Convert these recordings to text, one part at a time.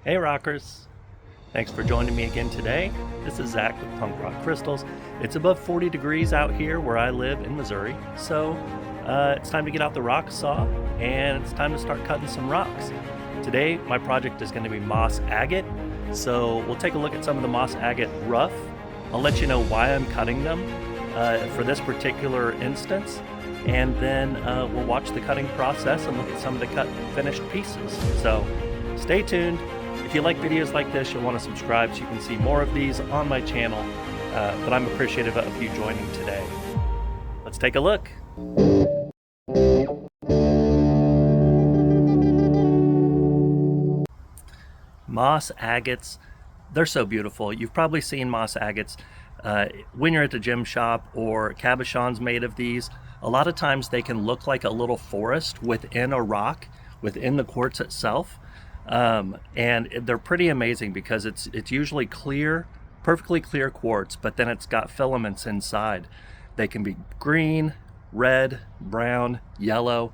Hey rockers! Thanks for joining me again today. This is Zach with Punk Rock Crystals. It's above 40 degrees out here where I live in Missouri, so it's time to get out the rock saw and it's time to start cutting some rocks. Today my project is going to be moss agate, so we'll take a look at some of the moss agate rough. I'll let you know why I'm cutting them for this particular instance, and then we'll watch the cutting process and look at some of the cut finished pieces. So stay tuned. If you like videos like this, you'll want to subscribe so you can see more of these on my channel, but I'm appreciative of you joining today. Let's take a look. Moss agates, they're so beautiful. You've probably seen moss agates when you're at the gym shop or cabochons made of these. A lot of times they can look like a little forest within a rock, within the quartz itself. And they're pretty amazing because it's usually clear, perfectly clear quartz, but then it's got filaments inside. They can be green, red, brown, yellow.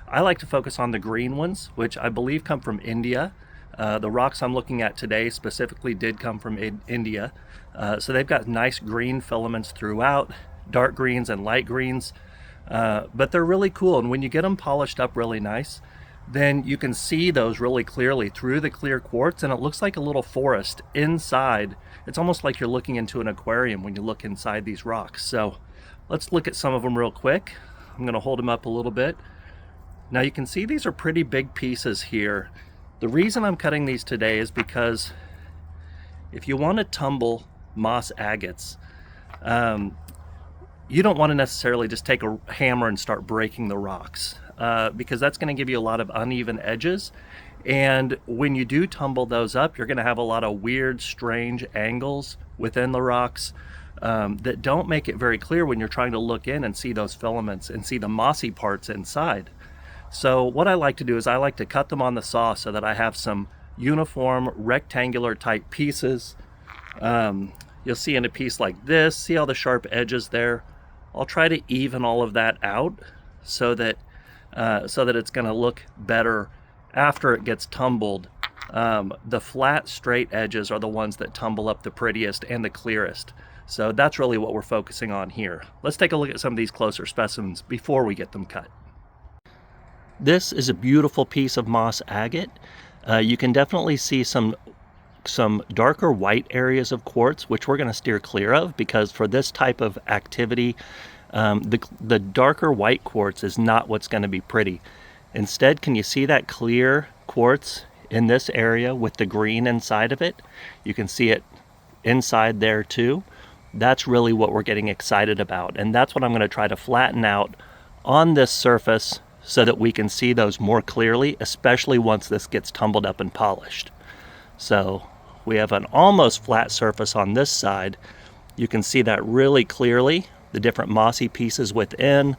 I like to focus on the green ones, which I believe come from India. The rocks I'm looking at today specifically did come from India. So they've got nice green filaments throughout, dark greens and light greens, but they're really cool. And when you get them polished up really nice, then you can see those really clearly through the clear quartz, and it looks like a little forest inside. It's almost like you're looking into an aquarium when you look inside these rocks. So let's look at some of them real quick. I'm going to hold them up a little bit. Now you can see these are pretty big pieces here. The reason I'm cutting these today is because if you want to tumble moss agates, you don't want to necessarily just take a hammer and start breaking the rocks. Because that's going to give you a lot of uneven edges, and when you do tumble those up, you're going to have a lot of weird, strange angles within the rocks that don't make it very clear when you're trying to look in and see those filaments and see the mossy parts inside. So what I like to do is I like to cut them on the saw so that I have some uniform rectangular type pieces. You'll see in a piece like this, see all the sharp edges there. I'll try to even all of that out so that it's going to look better after it gets tumbled. The flat, straight edges are the ones that tumble up the prettiest and the clearest. So that's really what we're focusing on here. Let's take a look at some of these closer specimens before we get them cut. This is a beautiful piece of moss agate. You can definitely see some darker white areas of quartz, which we're going to steer clear of, because for this type of activity, the darker white quartz is not what's going to be pretty. Instead, can you see that clear quartz in this area with the green inside of it? You can see it inside there too. That's really what we're getting excited about, and that's what I'm going to try to flatten out on this surface so that we can see those more clearly, especially once this gets tumbled up and polished. So we have an almost flat surface on this side. You can see that really clearly, the different mossy pieces within.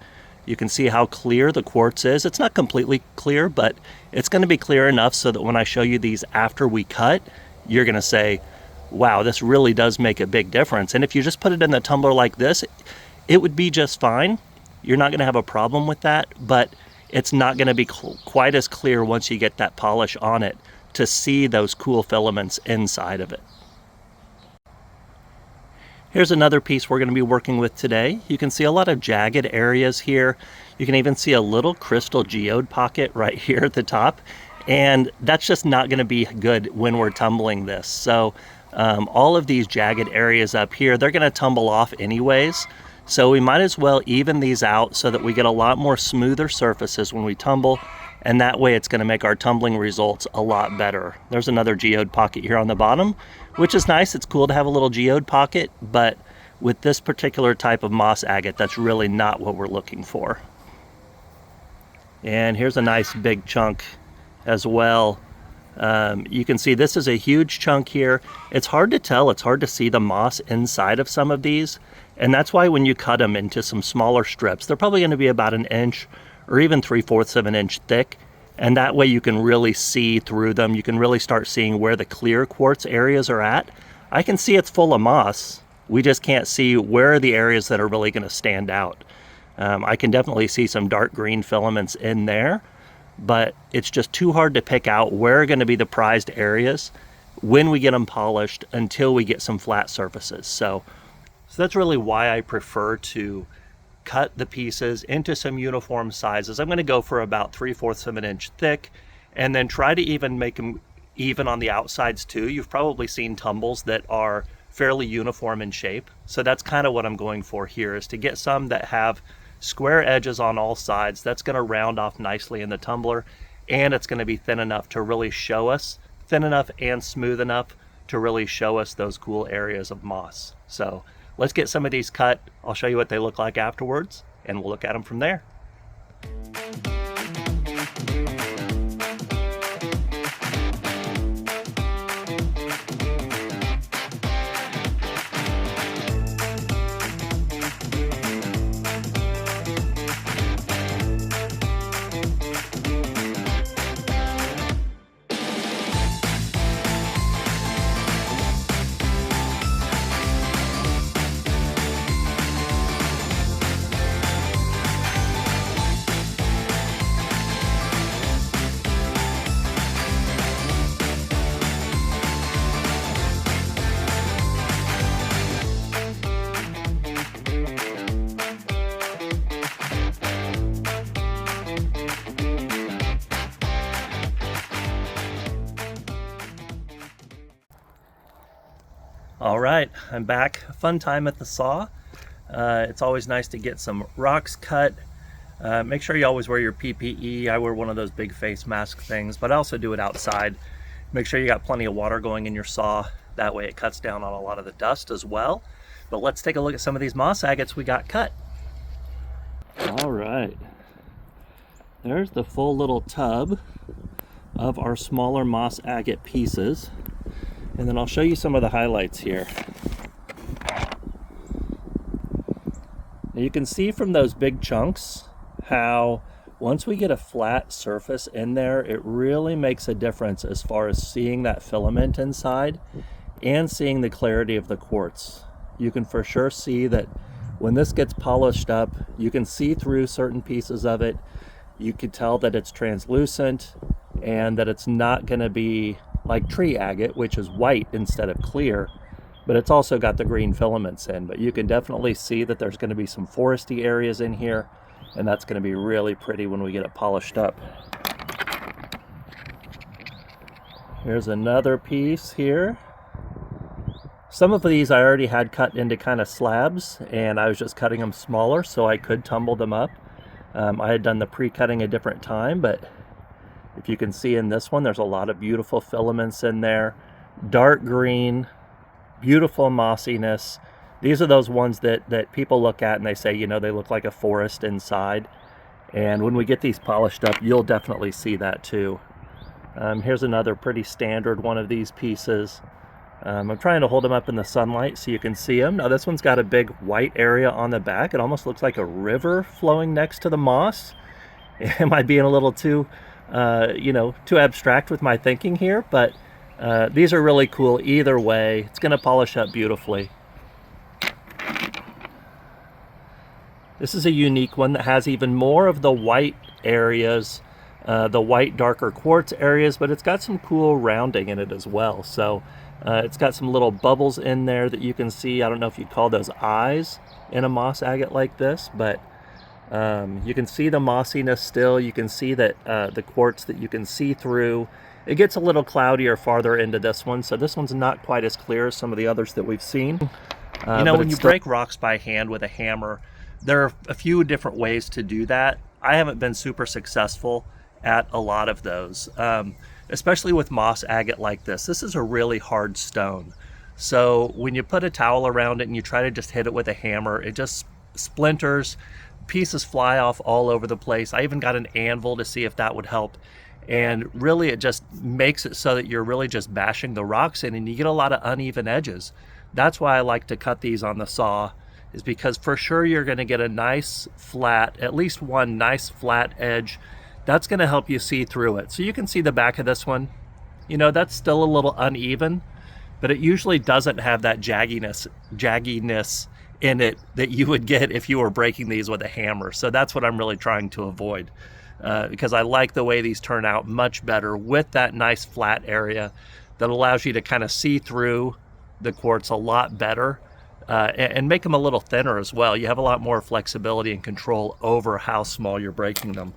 You can see how clear the quartz is. It's not completely clear, but it's going to be clear enough so that when I show you these after we cut, you're going to say, wow, this really does make a big difference. And if you just put it in the tumbler like this, it would be just fine. You're not going to have a problem with that, but it's not going to be quite as clear once you get that polish on it to see those cool filaments inside of it. Here's another piece we're going to be working with today. You can see a lot of jagged areas here. You can even see a little crystal geode pocket right here at the top, and that's just not going to be good when we're tumbling this. So all of these jagged areas up here, they're going to tumble off anyways. So we might as well even these out so that we get a lot more smoother surfaces when we tumble, and that way it's going to make our tumbling results a lot better. There's another geode pocket here on the bottom, which is nice. It's cool to have a little geode pocket, but with this particular type of moss agate, that's really not what we're looking for. And here's a nice big chunk as well. You can see this is a huge chunk here. It's hard to tell. It's hard to see the moss inside of some of these, and that's why when you cut them into some smaller strips, they're probably going to be about 1 inch or even 3/4 of an inch thick, and that way you can really see through them. You can really start seeing where the clear quartz areas are at. I can see it's full of moss. We just can't see where are the areas that are really going to stand out. I can definitely see some dark green filaments in there, but it's just too hard to pick out where are going to be the prized areas when we get them polished until we get some flat surfaces. So that's really why I prefer to cut the pieces into some uniform sizes. I'm going to go for about 3/4 of an inch thick, and then try to even make them even on the outsides too. You've probably seen tumbles that are fairly uniform in shape. So that's kind of what I'm going for here, is to get some that have square edges on all sides. That's going to round off nicely in the tumbler, and it's going to be thin enough to really show us, thin enough and smooth enough to really show us those cool areas of moss. So let's get some of these cut. I'll show you what they look like afterwards, and we'll look at them from there. All right, I'm back. Fun time at the saw. It's always nice to get some rocks cut. Make sure you always wear your PPE. I wear one of those big face mask things, but I also do it outside. Make sure you got plenty of water going in your saw. That way it cuts down on a lot of the dust as well. But let's take a look at some of these moss agates we got cut. All right, there's the full little tub of our smaller moss agate pieces. And then I'll show you some of the highlights here. Now you can see from those big chunks how once we get a flat surface in there, it really makes a difference as far as seeing that filament inside and seeing the clarity of the quartz. You can for sure see that when this gets polished up, you can see through certain pieces of it. You can tell that it's translucent and that it's not going to be like tree agate, which is white instead of clear, but it's also got the green filaments in. But you can definitely see that there's going to be some foresty areas in here, and that's going to be really pretty when we get it polished up. Here's another piece here. Some of these I already had cut into kind of slabs, and I was just cutting them smaller so I could tumble them up. I had done the pre-cutting a different time, but if you can see in this one, there's a lot of beautiful filaments in there. Dark green, beautiful mossiness. These are those ones that people look at and they say, you know, they look like a forest inside. And when we get these polished up, you'll definitely see that too. Here's another pretty standard one of these pieces. I'm trying to hold them up in the sunlight so you can see them. Now this one's got a big white area on the back. It almost looks like a river flowing next to the moss. Am I being a little too too abstract with my thinking here? But these are really cool either way. It's going to polish up beautifully. This is a unique one that has even more of the white areas, the white darker quartz areas, but it's got some cool rounding in it as well. So it's got some little bubbles in there that you can see. I don't know if you'd call those eyes in a moss agate like this, but you can see the mossiness still. You can see that the quartz that you can see through. It gets a little cloudier farther into this one, so this one's not quite as clear as some of the others that we've seen. When you break rocks by hand with a hammer, there are a few different ways to do that. I haven't been super successful at a lot of those, especially with moss agate like this. This is a really hard stone. So when you put a towel around it and you try to just hit it with a hammer, it just splinters. Pieces fly off all over the place. I even got an anvil to see if that would help. And really it just makes it so that you're really just bashing the rocks in and you get a lot of uneven edges. That's why I like to cut these on the saw, is because for sure you're going to get a nice flat, at least one nice flat edge. That's going to help you see through it. So you can see the back of this one. You know, that's still a little uneven, but it usually doesn't have that jagginess in it that you would get if you were breaking these with a hammer. So that's what I'm really trying to avoid. because I like the way these turn out much better with that nice flat area that allows you to kind of see through the quartz a lot better, and make them a little thinner as well. You have a lot more flexibility and control over how small you're breaking them.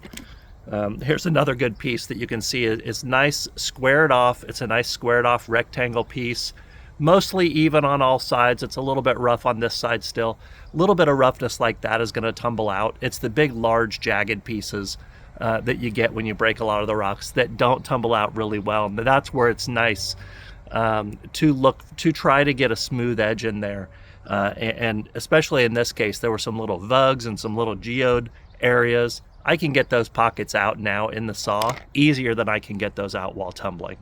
Here's another good piece that you can see. It's nice squared off. It's a nice squared off rectangle piece, mostly even on all sides. It's a little bit rough on this side still. A little bit of roughness like that is going to tumble out. It's the big, large, jagged pieces that you get when you break a lot of the rocks that don't tumble out really well. And that's where it's nice to try to get a smooth edge in there. And especially in this case, there were some little vugs and some little geode areas. I can get those pockets out now in the saw easier than I can get those out while tumbling.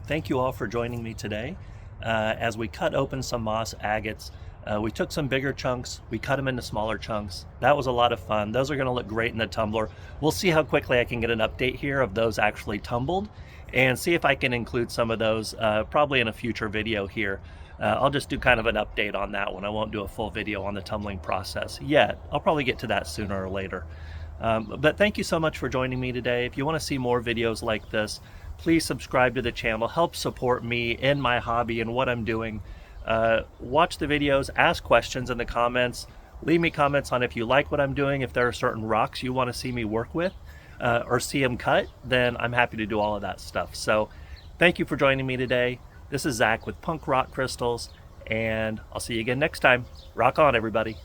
Thank you all for joining me today as we cut open some moss agates. We took some bigger chunks, we cut them into smaller chunks. That was a lot of fun. Those are going to look great in the tumbler. We'll see how quickly I can get an update here of those actually tumbled, and see if I can include some of those probably in a future video here. I'll just do kind of an update on that one. I won't do a full video on the tumbling process yet. I'll probably get to that sooner or later. But thank you so much for joining me today. If you want to see more videos like this, please subscribe to the channel. Help support me in my hobby and what I'm doing. Watch the videos, ask questions in the comments, leave me comments on if you like what I'm doing, if there are certain rocks you want to see me work with or see them cut, then I'm happy to do all of that stuff. So thank you for joining me today. This is Zach with Punk Rock Crystals, and I'll see you again next time. Rock on, everybody.